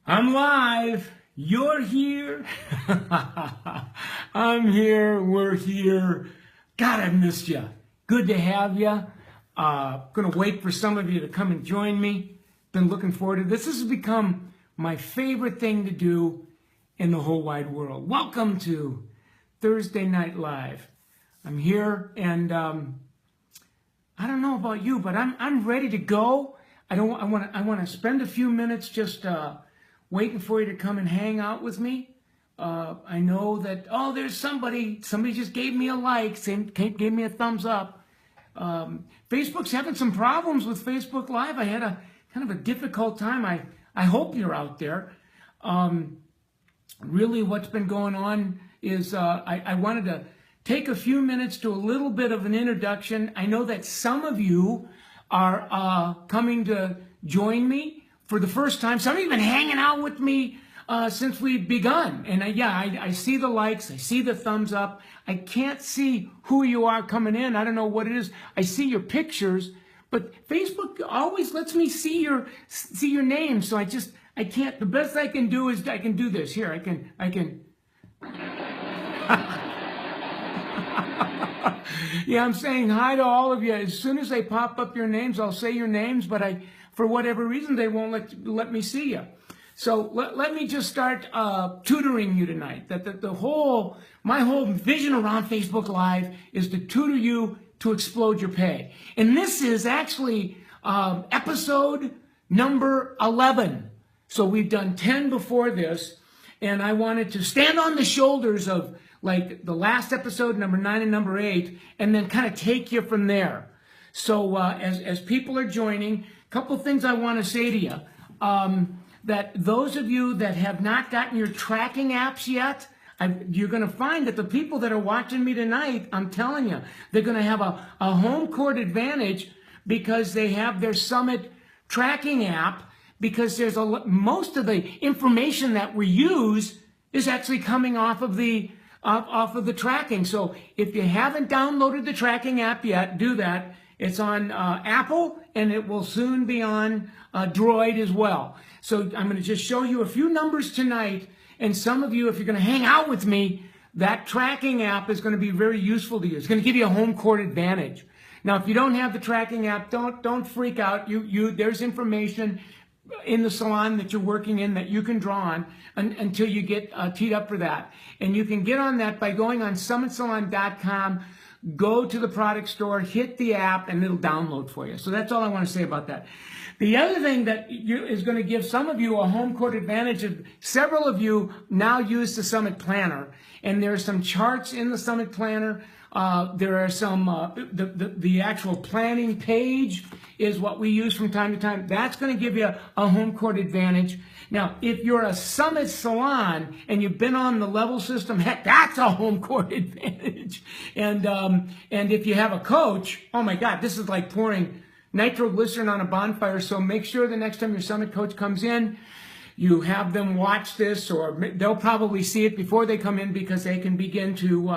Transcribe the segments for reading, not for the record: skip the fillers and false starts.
I'm live. You're here. I'm here. We're here. God, I've missed you. Good to have you. Gonna wait for some of you to come and join me. Been looking forward to this. This has become my favorite thing to do in the whole wide world. Welcome to Thursday Night Live. I'm here, and I don't know about you, but I'm ready to go. I want to spend a few minutes just waiting for you to come and hang out with me. I know that, there's somebody just gave me a like, gave me a thumbs up. Facebook's having some problems with Facebook Live. I had a kind of a difficult time. I hope you're out there. Really what's been going on is I wanted to take a few minutes to a little bit of an introduction. I know that some of you are coming to join me for the first time. Some of you have been hanging out with me since we've begun. And I see the likes, I see the thumbs up. I can't see who you are coming in. I don't know what it is. I see your pictures, but Facebook always lets me see your name. So I can't. The best I can do is I can do this. Here, I can. Yeah, I'm saying hi to all of you. As soon as they pop up your names, I'll say your names, but for whatever reason, they won't let me see you. So let me just start tutoring you tonight. That my whole vision around Facebook Live is to tutor you to explode your pay. And this is actually episode number 11. So we've done 10 before this, and I wanted to stand on the shoulders of like the last episode, number 9 and number 8, and then kind of take you from there. So as people are joining, a couple things I want to say to you. That those of you that have not gotten your tracking apps yet, you're going to find that the people that are watching me tonight, I'm telling you, they're going to have a home court advantage because they have their Summit tracking app, because most of the information that we use is actually coming off of the tracking. So if you haven't downloaded the tracking app yet, do that. It's on Apple, and it will soon be on Droid as well. So I'm going to just show you a few numbers tonight, and some of you, if you're going to hang out with me, that tracking app is going to be very useful to you. It's going to give you a home court advantage. Now, if you don't have the tracking app, don't freak out. There's information in the salon that you're working in that you can draw on until you get teed up for that. And you can get on that by going on summitsalon.com, go to the product store, hit the app, and it'll download for you. So that's all I want to say about that. The other thing that is going to give some of you a home court advantage is several of you now use the Summit Planner, and there are some charts in the Summit Planner. There are some, the actual planning page is what we use from time to time. That's going to give you a home court advantage. Now, if you're a Summit salon and you've been on the level system, heck, that's a home court advantage. And if you have a coach, oh my God, this is like pouring nitroglycerin on a bonfire. So make sure the next time your Summit coach comes in, you have them watch this, or they'll probably see it before they come in, because they can begin to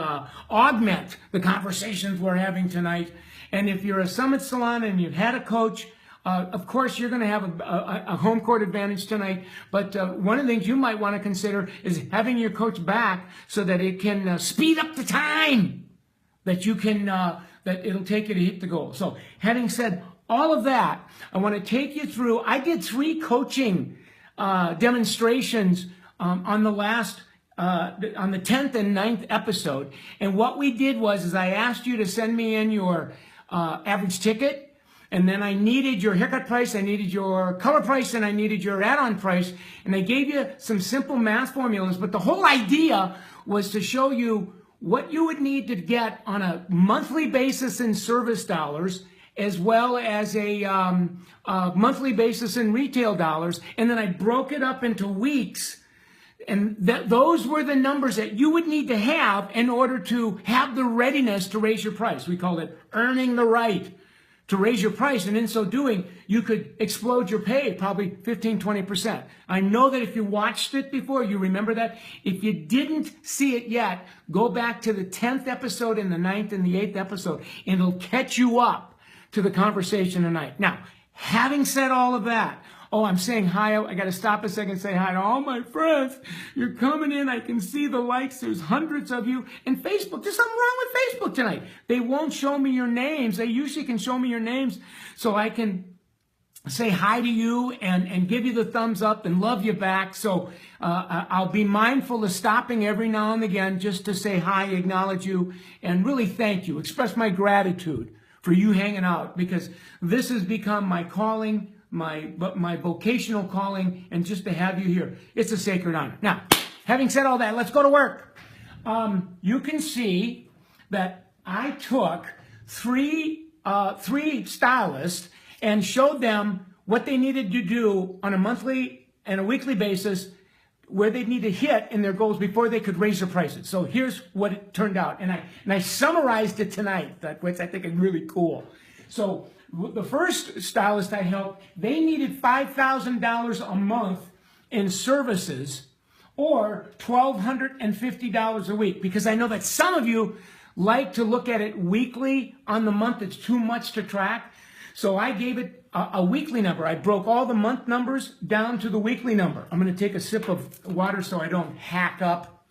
augment the conversations we're having tonight. And if you're a Summit salon and you've had a coach, of course, you're going to have a home court advantage tonight. But one of the things you might want to consider is having your coach back so that it can speed up the time that you can, that it'll take you to hit the goal. So having said all of that, I want to take you through, I did 3 coaching demonstrations on the 10th and 9th episode. And what we did is I asked you to send me in your average ticket, and then I needed your haircut price, I needed your color price, and I needed your add-on price. And I gave you some simple math formulas, but the whole idea was to show you what you would need to get on a monthly basis in service dollars, as well as a monthly basis in retail dollars. And then I broke it up into weeks. And those were the numbers that you would need to have in order to have the readiness to raise your price. We called it earning the right to raise your price. And in so doing, you could explode your pay probably 15-20%. I know that if you watched it before, you remember that. If you didn't see it yet, go back to the 10th episode and the 9th and the 8th episode, and it'll catch you up to the conversation tonight. Now, having said all of that, Oh, I'm saying hi. I got to stop a second and say hi to all my friends. You're coming in. I can see the likes. There's hundreds of you. And Facebook, there's something wrong with Facebook tonight. They won't show me your names. They usually can show me your names so I can say hi to you and give you the thumbs up and love you back. So I'll be mindful of stopping every now and again just to say hi, acknowledge you, and really thank you, express my gratitude for you hanging out, because this has become my calling, my vocational calling, and just to have you here, it's a sacred honor. Now, having said all that, let's go to work. You can see that I took three stylists and showed them what they needed to do on a monthly and a weekly basis, where they need to hit in their goals before they could raise their prices. So here's what it turned out. And I summarized it tonight, which I think is really cool. So the first stylist I helped, they needed $5,000 a month in services, or $1,250 a week, because I know that some of you like to look at it weekly on the month. It's too much to track. So I gave it a weekly number. I broke all the month numbers down to the weekly number. I'm going to take a sip of water so I don't hack up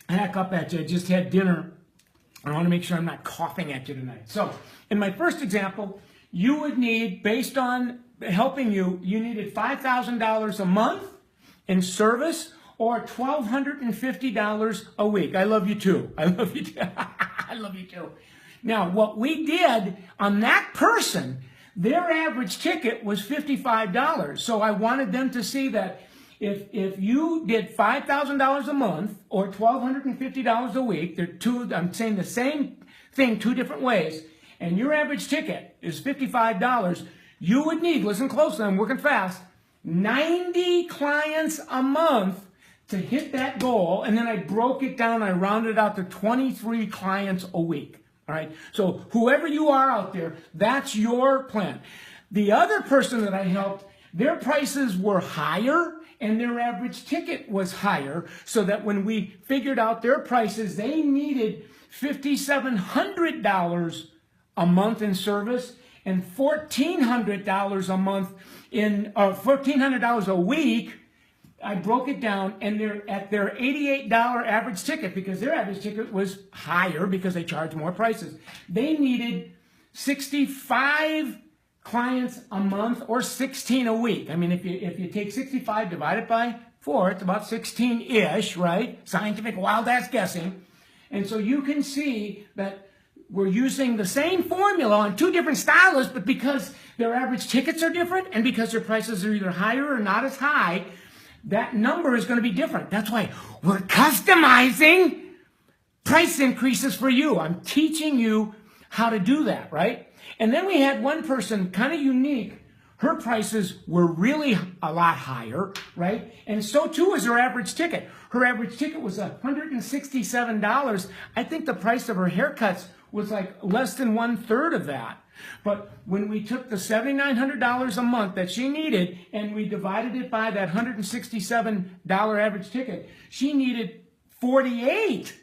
at you. I just had dinner. I want to make sure I'm not coughing at you tonight. So in my first example, you would need, based on helping you, you needed $5,000 a month in service, or $1,250 a week. I love you too. I love you too. I love you too. Now, what we did on that person, their average ticket was $55. So I wanted them to see that if you did $5,000 a month or $1,250 a week, they're two, I'm saying the same thing two different ways, and your average ticket is $55, you would need, listen closely, I'm working fast, 90 clients a month to hit that goal. And then I broke it down, I rounded out to 23 clients a week. All right, so whoever you are out there, that's your plan. The other person that I helped, their prices were higher and their average ticket was higher, so that when we figured out their prices, they needed $5,700 a month in service and $1,400 a month in, $1,400 a week. I broke it down, and they're at their $88 average ticket, because their average ticket was higher because they charge more prices. They needed 65 clients a month, or 16 a week. I mean, if you take 65 divided by 4, it's about 16-ish, right? Scientific wild-ass guessing. And so you can see that we're using the same formula on two different stylists, but because their average tickets are different and because their prices are either higher or not as high, that number is going to be different. That's why we're customizing price increases for you. I'm teaching you how to do that, right? And then we had one person, kind of unique. Her prices were really a lot higher, right? And so too is her average ticket. Her average ticket was $167. I think the price of her haircuts was like less than 1/3 of that. But when we took the $7,900 a month that she needed and we divided it by that $167 average ticket, she needed 48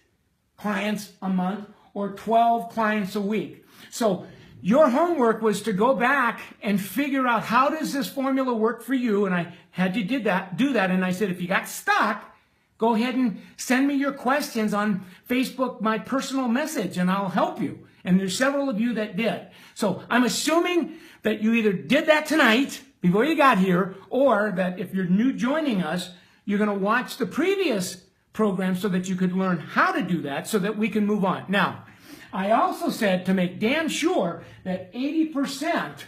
clients a month, or 12 clients a week. So your homework was to go back and figure out, how does this formula work for you? And I had you do that. And I said, if you got stuck, go ahead and send me your questions on Facebook, my personal message, and I'll help you. And there's several of you that did. So I'm assuming that you either did that tonight before you got here, or that if you're new joining us, you're going to watch the previous program so that you could learn how to do that, so that we can move on. Now, I also said to make damn sure that 80%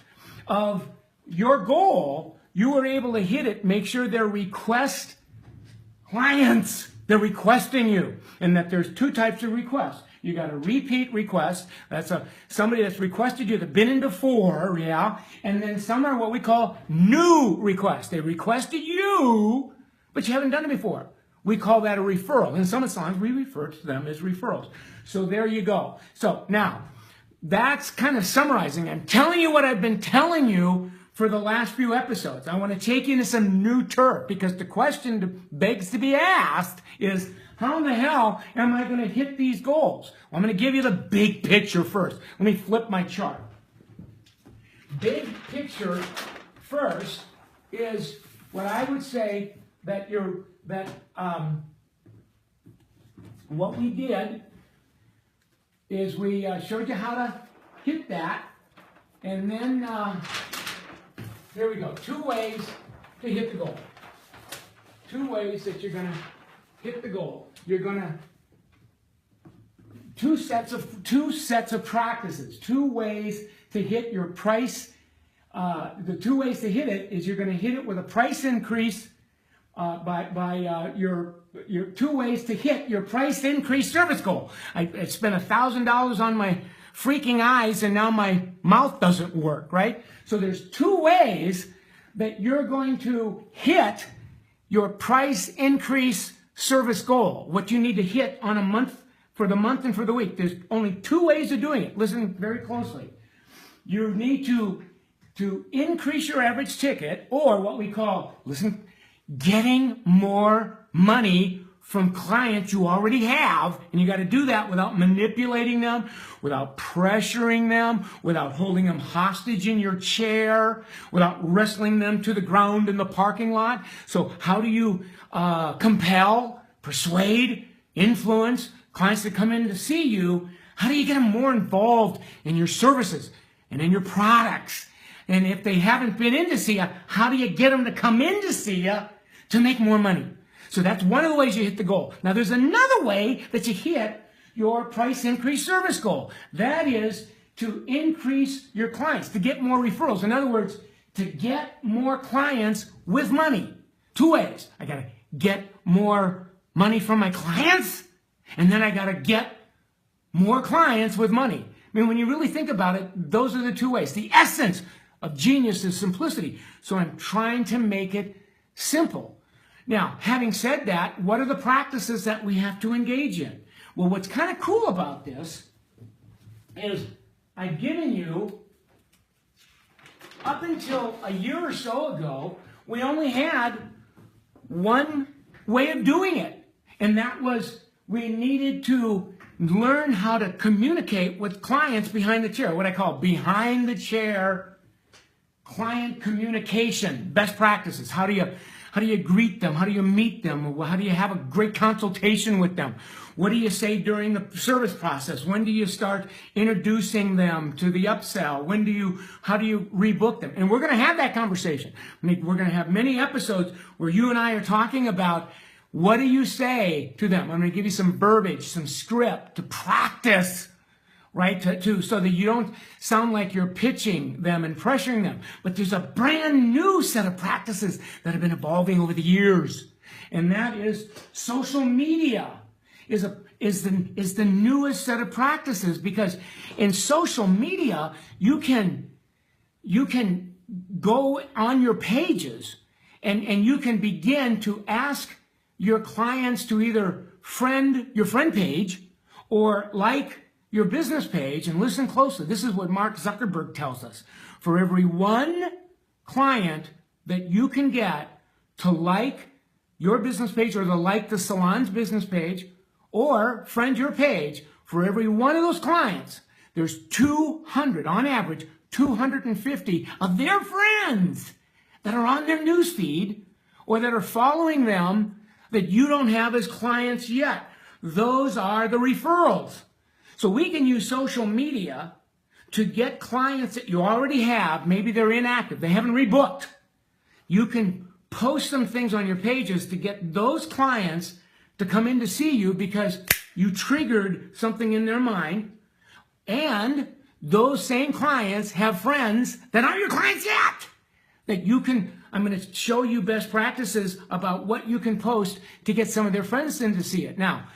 of your goal, you were able to hit it. Make sure they're request clients. They're requesting you. And that there's two types of requests. You got a repeat request. That's somebody that's requested you, that's been in before, yeah. And then some are what we call new requests. They requested you, but you haven't done it before. We call that a referral. In some songs, we refer to them as referrals. So there you go. So now, that's kind of summarizing. I'm telling you what I've been telling you for the last few episodes. I want to take you into some new turf, because the question that begs to be asked is, how in the hell am I going to hit these goals? Well, I'm going to give you the big picture first. Let me flip my chart. big picture first is what I would say that what we did is we showed you how to hit that, and then here we go. 2 ways to hit the goal. 2 ways that you're going to hit the goal. You're going to two sets of practices. 2 ways to hit your price. The 2 ways to hit it is you're going to hit it with a price increase by your 2 ways to hit your price increase service goal. I spent $1,000 on my freaking eyes and now my mouth doesn't work, right? So there's 2 ways that you're going to hit your price increase service goal. What you need to hit on a month, for the month and for the week. There's only 2 ways of doing it. Listen very closely. You need to increase your average ticket, or what we call, listen, getting more money from clients you already have, and you got to do that without manipulating them, without pressuring them, without holding them hostage in your chair, without wrestling them to the ground in the parking lot. So how do you compel, persuade, influence clients to come in to see you? How do you get them more involved in your services and in your products? And if they haven't been in to see you, how do you get them to come in to see you to make more money? So that's one of the ways you hit the goal. Now there's another way that you hit your price increase service goal. That is to increase your clients, to get more referrals. In other words, to get more clients with money. 2 ways. I got to get more money from my clients, and then I got to get more clients with money. I mean, when you really think about it, those are the 2 ways. The essence of genius is simplicity. So I'm trying to make it simple. Now, having said that, what are the practices that we have to engage in? Well, what's kind of cool about this is I've given you, up until a year or so ago, we only had 1 way of doing it. And that was we needed to learn how to communicate with clients behind the chair, what I call behind the chair client communication, best practices. How do you greet them? How do you meet them? How do you have a great consultation with them? What do you say during the service process? When do you start introducing them to the upsell? How do you rebook them? And we're going to have that conversation. I mean, we're going to have many episodes where you and I are talking about what do you say to them. I'm going to give you some verbiage, some script to practice, right? So that you don't sound like you're pitching them and pressuring them. But there's a brand new set of practices that have been evolving over the years. And that is social media is the newest set of practices, because in social media, you can go on your pages and you can begin to ask your clients to either friend your friend page or like your business page. And listen closely. This is what Mark Zuckerberg tells us. For every 1 client that you can get to like your business page or to like the Salon's business page or friend your page, for every 1 of those clients, there's 200, on average, 250 of their friends that are on their newsfeed or that are following them that you don't have as clients yet. Those are the referrals. So we can use social media to get clients that you already have. Maybe they're inactive. They haven't rebooked. You can post some things on your pages to get those clients to come in to see you because you triggered something in their mind. And those same clients have friends that aren't your clients yet. That you can, I'm going to show you best practices about what you can post to get some of their friends in to see it. Now,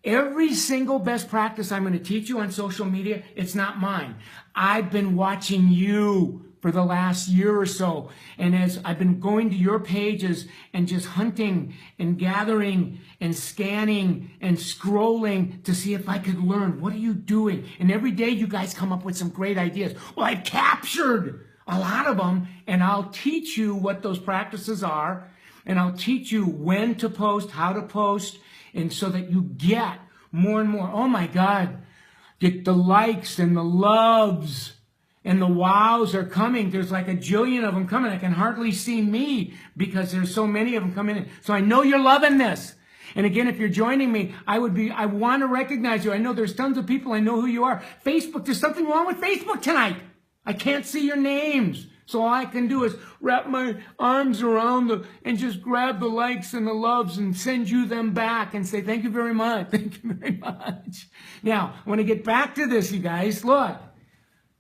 every single best practice I'm going to teach you on social media, it's not mine. I've been watching you for the last year or so. And as I've been going to your pages and just hunting and gathering and scanning and scrolling to see if I could learn, what are you doing? And every day you guys come up with some great ideas. Well, I've captured a lot of them, and I'll teach you what those practices are, and I'll teach you when to post, how to post, and so that you get more and more. Oh my God, get the likes and the loves And the wows are coming. There's like a jillion of them coming. I can hardly see me because there's so many of them coming in. So I know you're loving this. And again, if you're joining me, I want to recognize you. I know there's tons of people. I know who you are. Facebook, there's something wrong with Facebook tonight. I can't see your names. So all I can do is wrap my arms around and just grab the likes and the loves and send you them back and say, thank you very much. Thank you very much. Now, I want to get back to this, you guys. Look,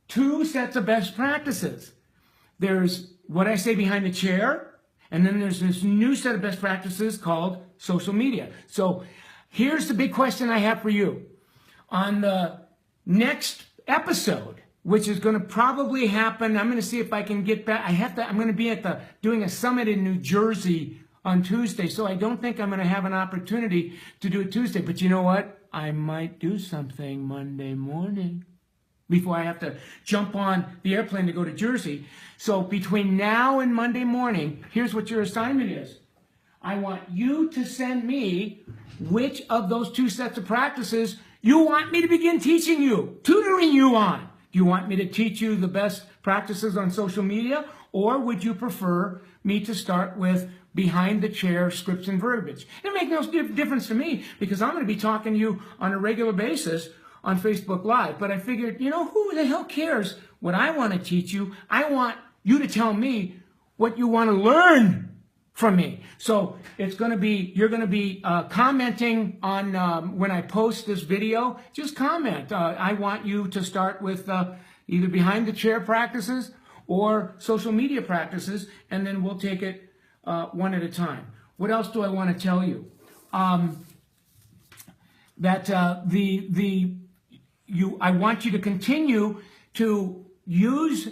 2 sets of best practices. There's what I say behind the chair, and then there's this new set of best practices called social media. So here's the big question I have for you. On the next episode, which is going to probably happen, I'm going to see if I can get back. I'm going to be doing a summit in New Jersey on Tuesday, so I don't think I'm going to have an opportunity to do it Tuesday. But you know what? I might do something Monday morning before I have to jump on the airplane to go to Jersey. So between now and Monday morning, here's what your assignment is. I want you to send me which of those 2 sets of practices you want me to begin teaching you, tutoring you on. Do you want me to teach you the best practices on social media, or would you prefer me to start with behind the chair scripts and verbiage? It makes no difference to me because I'm going to be talking to you on a regular basis on Facebook Live. But I figured, who the hell cares what I want to teach you? I want you to tell me what you want to learn from me. So you're going to be commenting on when I post this video. Just comment. I want you to start with either behind the chair practices or social media practices, and then we'll take it one at a time. What else do I want to tell you? I want you to continue to use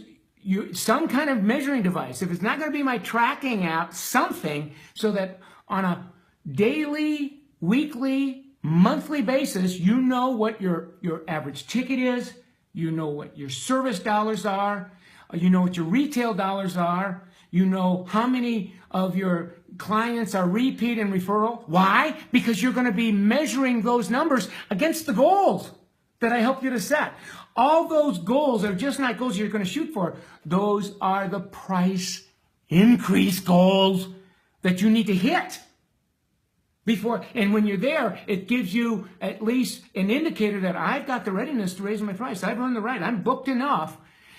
some kind of measuring device. If it's not going to be my tracking app, something, so that on a daily, weekly, monthly basis, you know what your average ticket is, you know what your service dollars are, you know what your retail dollars are, you know how many of your clients are repeat and referral. Why? Because you're going to be measuring those numbers against the goals that I helped you to set. All those goals are just not goals you're going to shoot for. Those are the price increase goals that you need to hit before. And when you're there, it gives you at least an indicator that I've got the readiness to raise my price. I've earned the right. I'm booked enough.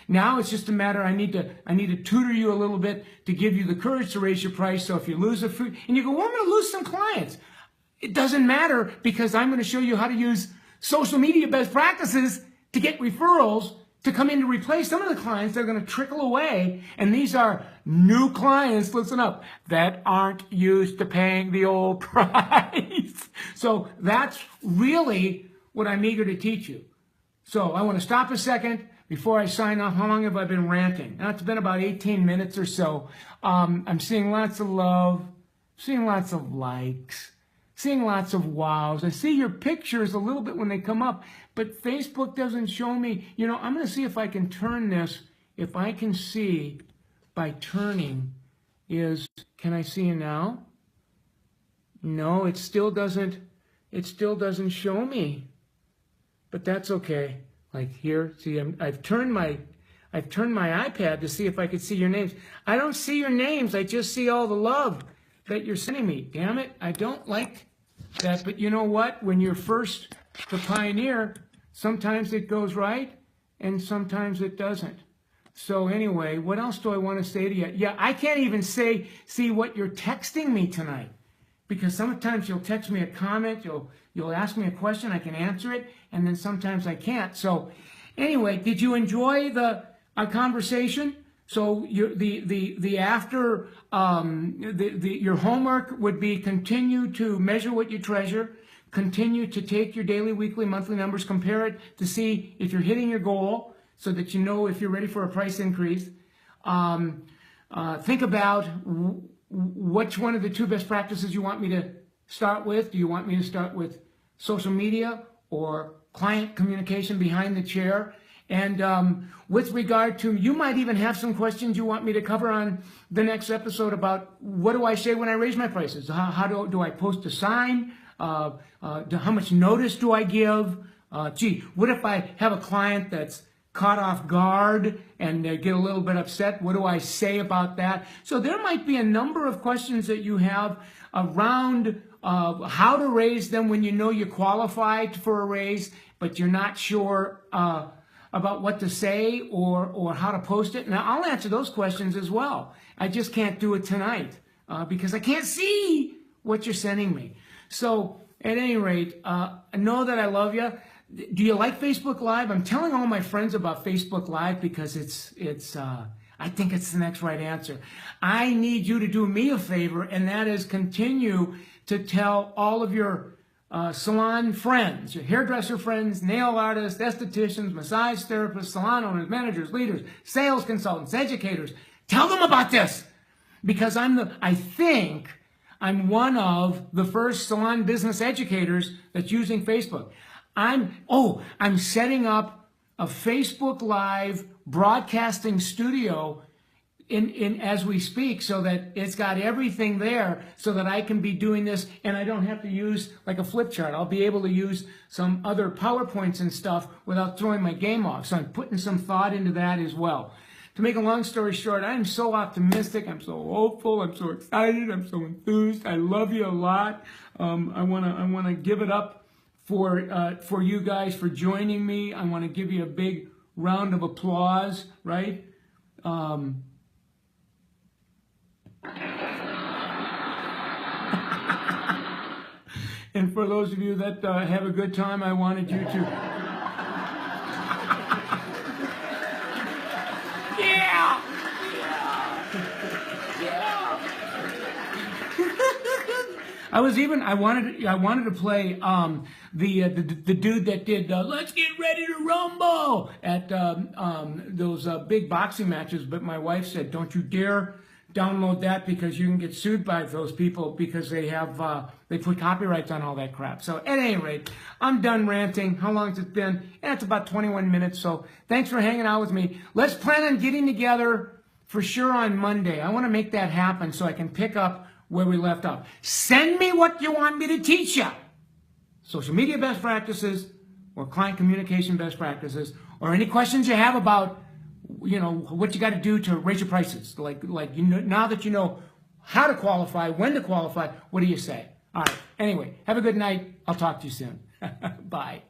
Now it's just a matter, I need to tutor you a little bit to give you the courage to raise your price. So if you lose a few, and you go, well, I'm going to lose some clients. It doesn't matter because I'm going to show you how to use social media best practices to get referrals to come in to replace some of the clients that are going to trickle away. And these are new clients, listen up, that aren't used to paying the old price. So that's really what I'm eager to teach you. So I want to stop a second before I sign off. How long have I been ranting? Now it's been about 18 minutes or so. I'm seeing lots of love, seeing lots of likes, seeing lots of wows. I see your pictures a little bit when they come up, but Facebook doesn't show me. I'm going to see if I can turn this. If I can see by turning can I see you now? No, it still doesn't show me, but that's okay. Like here, see, I've turned my iPad to see if I could see your names. I don't see your names. I just see all the love that you're sending me. Damn it, I don't like that. But you know what? When you're first the pioneer, sometimes it goes right and sometimes it doesn't. So anyway, what else do I want to say to you? Yeah, I can't even see what you're texting me tonight, because sometimes you'll text me a comment, you'll ask me a question, I can answer it, and then sometimes I can't. So anyway, did you enjoy our conversation? So your homework would be continue to measure what you treasure, continue to take your daily, weekly, monthly numbers, compare it to see if you're hitting your goal so that you know if you're ready for a price increase. Think about which one of the 2 best practices you want me to start with. Do you want me to start with social media or client communication behind the chair? And with regard to, you might even have some questions you want me to cover on the next episode about what do I say when I raise my prices? How do I post a sign? How much notice do I give? What if I have a client that's caught off guard and get a little bit upset. What do I say about that? So there might be a number of questions that you have around how to raise them when you know you're qualified for a raise, but you're not sure about what to say or how to post it. Now, I'll answer those questions as well. I just can't do it tonight because I can't see what you're sending me. So at any rate, know that I love you. Do you like Facebook Live? I'm telling all my friends about Facebook Live because I think it's the next right answer. I need you to do me a favor, and that is continue to tell all of your salon friends, your hairdresser friends, nail artists, estheticians, massage therapists, salon owners, managers, leaders, sales consultants, educators. Tell them about this because I think I'm one of the first salon business educators that's using Facebook. I'm setting up a Facebook Live broadcasting studio in as we speak, so that it's got everything there so that I can be doing this and I don't have to use like a flip chart. I'll be able to use some other PowerPoints and stuff without throwing my game off. So I'm putting some thought into that as well. To make a long story short, I'm so optimistic, I'm so hopeful, I'm so excited, I'm so enthused. I love you a lot. I wanna give it up for you guys for joining me. I want to give you a big round of applause, right? And for those of you that have a good time, I wanted you to... Yeah! I wanted to play the dude that did Let's Get Ready to Rumble at those big boxing matches, but my wife said don't you dare download that because you can get sued by those people because they put copyrights on all that crap. So at any rate, I'm done ranting. How long has it been? Yeah, it's about 21 minutes. So thanks for hanging out with me. Let's plan on getting together for sure on Monday. I want to make that happen so I can pick up where we left off. Send me what you want me to teach you. Social media best practices or client communication best practices or any questions you have about, what you got to do to raise your prices. Now that you know how to qualify, when to qualify, what do you say? All right. Anyway, have a good night. I'll talk to you soon. Bye.